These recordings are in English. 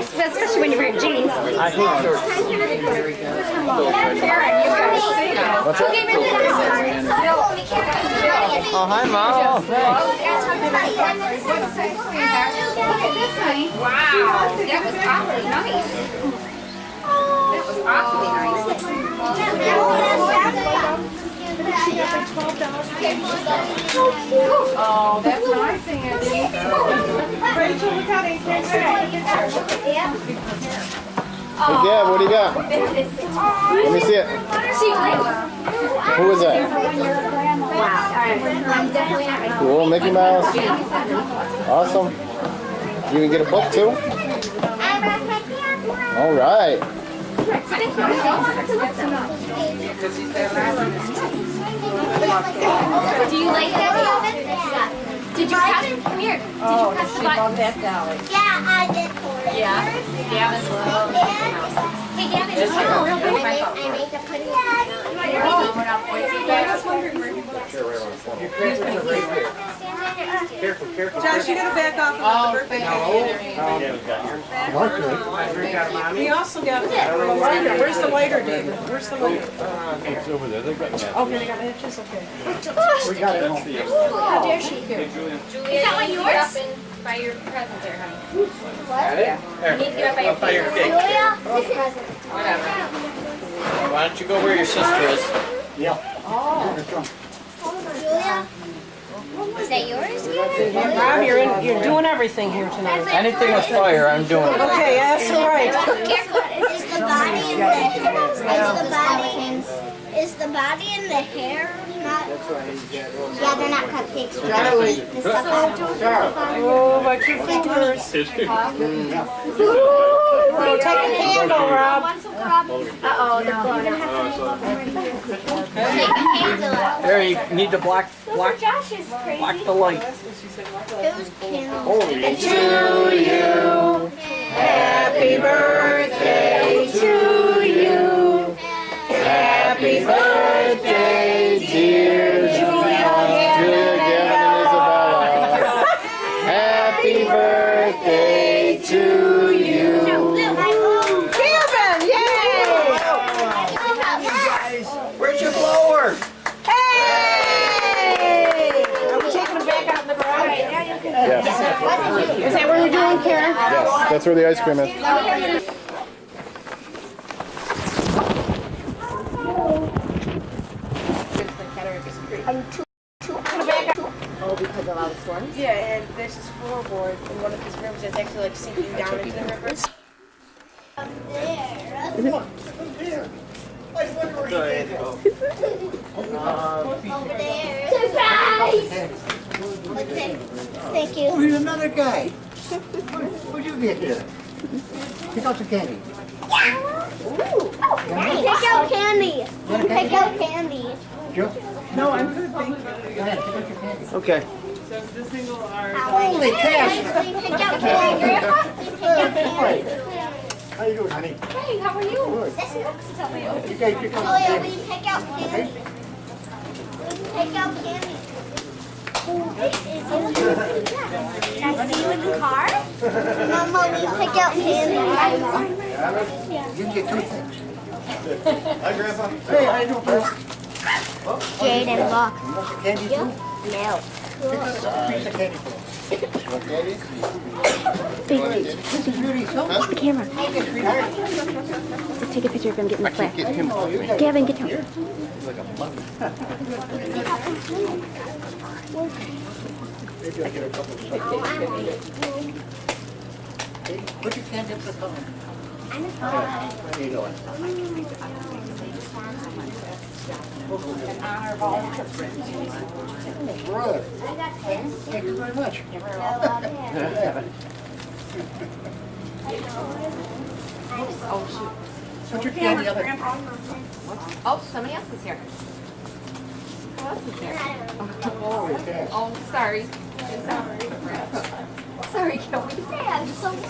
especially when you're wearing jeans. I hate shorts. What's that? Oh, hi, Mom. Oh, thanks. Wow, that was awfully nice. That was awfully nice. Oh, that's nice, Andy. Rachel, look how they did that. Hey, Gab, what do you got? Let me see it. Who is that? Cool, Mickey Mouse. Awesome. You can get a book too? All right. Do you like that? Did you press? Come here. Did you press the button? Yeah, I did. Yeah. Gavin's low. Hey, Gavin, just real quick. I made the pudding. Careful, careful. Josh, you gotta back off of the birthday cake. We also got a lighter. Where's the lighter, David? Where's the lighter? It's over there. They got that. Okay, they got matches, okay. We got it. How dare she? Julia, is that one yours? By your present there, honey. Got it? You need to get up by your cake. Whatever. Why don't you go where your sister is? Yeah. Julia? Is that yours? Rob, you're doing everything here tonight. Anything with fire, I'm doing it. Okay, that's all right. Careful. Is the body and the hair not? Yeah, they're not cupcakes. The stuff Oh, watch your fingers. Oh, take a candle, Rob. Uh-oh, no. Take a candle out. There, you need to block Josh is crazy. the light. Whose candle? To you, happy birthday to you. Happy birthday, dear Julia. Julia, Gavin, and Isabella. Happy birthday to you. Gavin, yay! Where's your blower? Hey! Are we taking them back out in the garage? Yes. Is that what we're doing, Karen? Yes, that's where the ice cream is. Oh, because of all the storms? Yeah, and there's this floorboard in one of these rooms that's actually like sinking down into the river. Over there. Surprise! Okay. Thank you. Where's another guy? What'd you get here? Pick out the candy. Pick out candy. Pick out candy. Joe? No, I'm good, thank you. Go ahead, pick out your candy. Okay. Holy cow! Pick out candy, Grandpa. Pick out candy. How you doing, honey? Hey, how are you? You guys pick out Oh yeah, the we candy. pick out candy. Pick out candy. Can I see you in the car? Mama, we pick out candy. You can get two things. Hi, Grandpa. Hey, how you doing, Chris? Jade and Locke. You want some candy too? No. Pick up a piece of candy for us. Want candy? This is really so. The camera. Hey, sweetheart. Just take a picture of him getting the flag. Get him off me. Gavin, get him. He's like a puppy. Maybe I'll get a couple of Hey, put your candy up the phone. How you doing? Brother. Thank you very much. Put your candy up. Oh, somebody else is here. Who else is here? Holy cow. Oh, sorry. Sorry, Kelly. Hey, I'm so worried.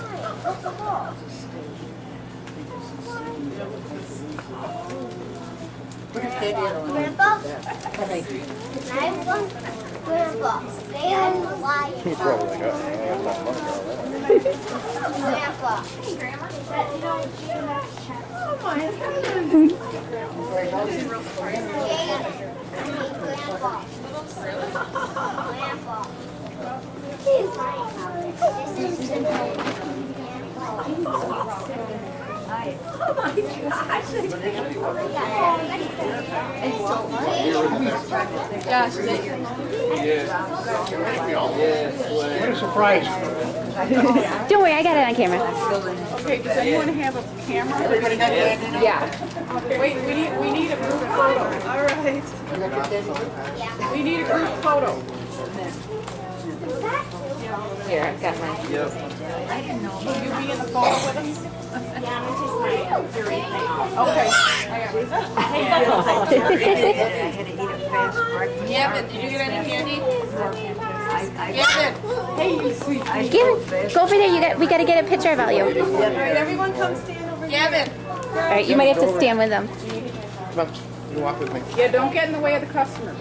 Put your candy up. Grandpa, Thank you. can I have one? Grandpa, stay on the line. He probably got it. Grandpa. Hey, Grandma. Oh my heavens. Grandpa. Grandpa. This is What a surprise. Don't worry, I got it on camera. Okay, does anyone have a camera? Yeah. Wait, we need a group photo. All right. We need a group photo. Here, I've got mine. Will you be in the photo with us? Okay. Gavin, did you get any candy? Gavin. Hey, you sweet. Go over there. We got to get a picture of all you. All right, everyone come stand over here. Gavin. All right, you might have to stand with them. Come on, you walk with me. Yeah, don't get in the way of the customer.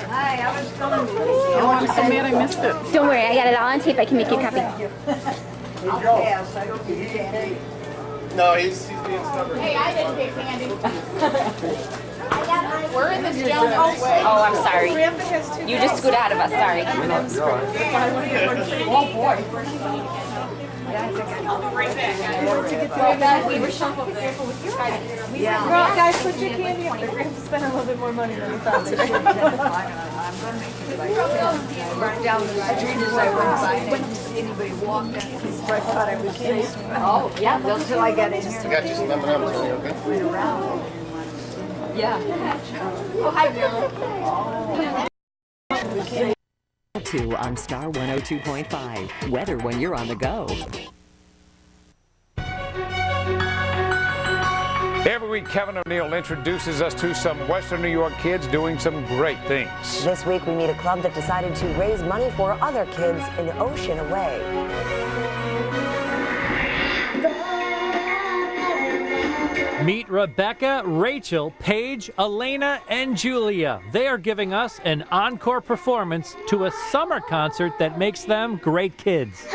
Hi, I was telling you. Oh, I'm so mad I missed it. Don't worry, I got it all on tape. I can make you a copy. No, he's being stubborn. Hey, I didn't get candy. We're in this gentleman's way. Oh, I'm sorry. Grandpa has two. You just scoot out of us, sorry. Oh, boy. We were shuffled there. Well, guys, put your candy up. They're going to spend a little bit more money than we thought today. Right down the street as I went by, I didn't see anybody walking. I thought I was safe. Oh, yeah, they'll Until I got in I here. got you some M&Ms, honey, okay? Yeah. 2 on Star 102.5. Weather when you're on the go. Every week, Kevin O'Neill introduces us to some Western New York kids doing some great things. This week, we meet a club that decided to raise money for other kids in Ocean Away. Meet Rebecca, Rachel, Paige, Elena, and Julia. They are giving us an encore performance to a summer concert that makes them great kids.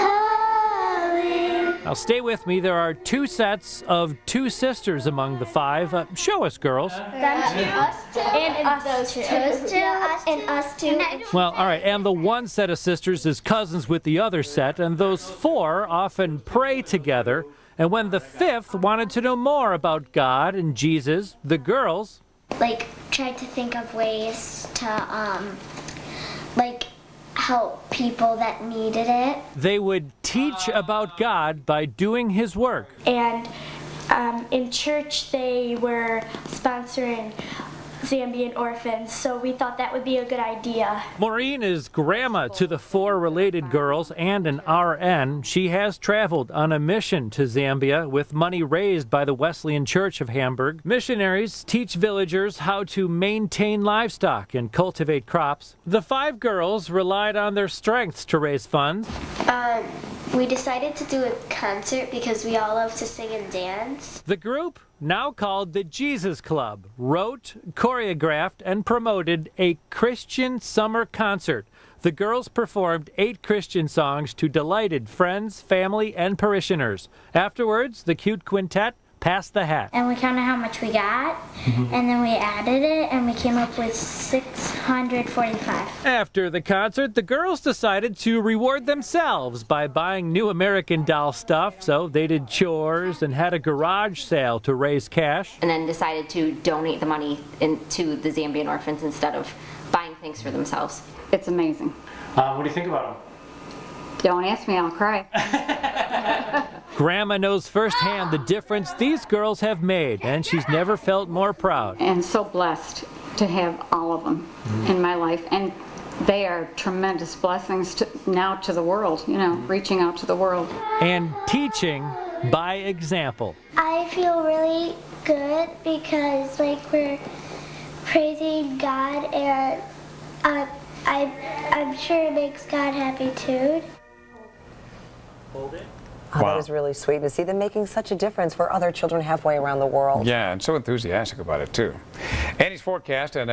Now stay with me. There are 2 sets of 2 sisters among the 5. Show us, girls. Well, all right, and the 1 set of sisters is cousins with the other set, and those 4 often pray together. And when the 5th wanted to know more about God and Jesus, the girls tried to think of ways to help people that needed it. They would teach about God by doing his work. And in church they were sponsoring Zambian orphans, so we thought that would be a good idea. Maureen is grandma to the 4 related girls and an RN. She has traveled on a mission to Zambia with money raised by the Wesleyan Church of Hamburg. Missionaries teach villagers how to maintain livestock and cultivate crops. The 5 girls relied on their strengths to raise funds. We decided to do a concert because we all love to sing and dance. The group, now called the Jesus Club, wrote, choreographed, and promoted a Christian summer concert. The girls performed 8 Christian songs to delighted friends, family, and parishioners. Afterwards, the cute quintet passed the hat. And we counted how much we got, and then we added it, and we came up with 645. After the concert, the girls decided to reward themselves by buying new American Doll stuff, so they did chores and had a garage sale to raise cash. And then decided to donate the money to the Zambian orphans instead of buying things for themselves. It's amazing. What do you think about them? Don't ask me, I'll cry. Grandma knows firsthand the difference these girls have made, and she's never felt more proud. And so blessed to have all of them in my life. And they are tremendous blessings now to the world, reaching out to the world. And teaching by example. I feel really good because we're praising God, and I'm sure it makes God happy too. Hold it. Oh, wow. That is really sweet to see them making such a difference for other children halfway around the world. Yeah, and so enthusiastic about it, too. Annie's forecast and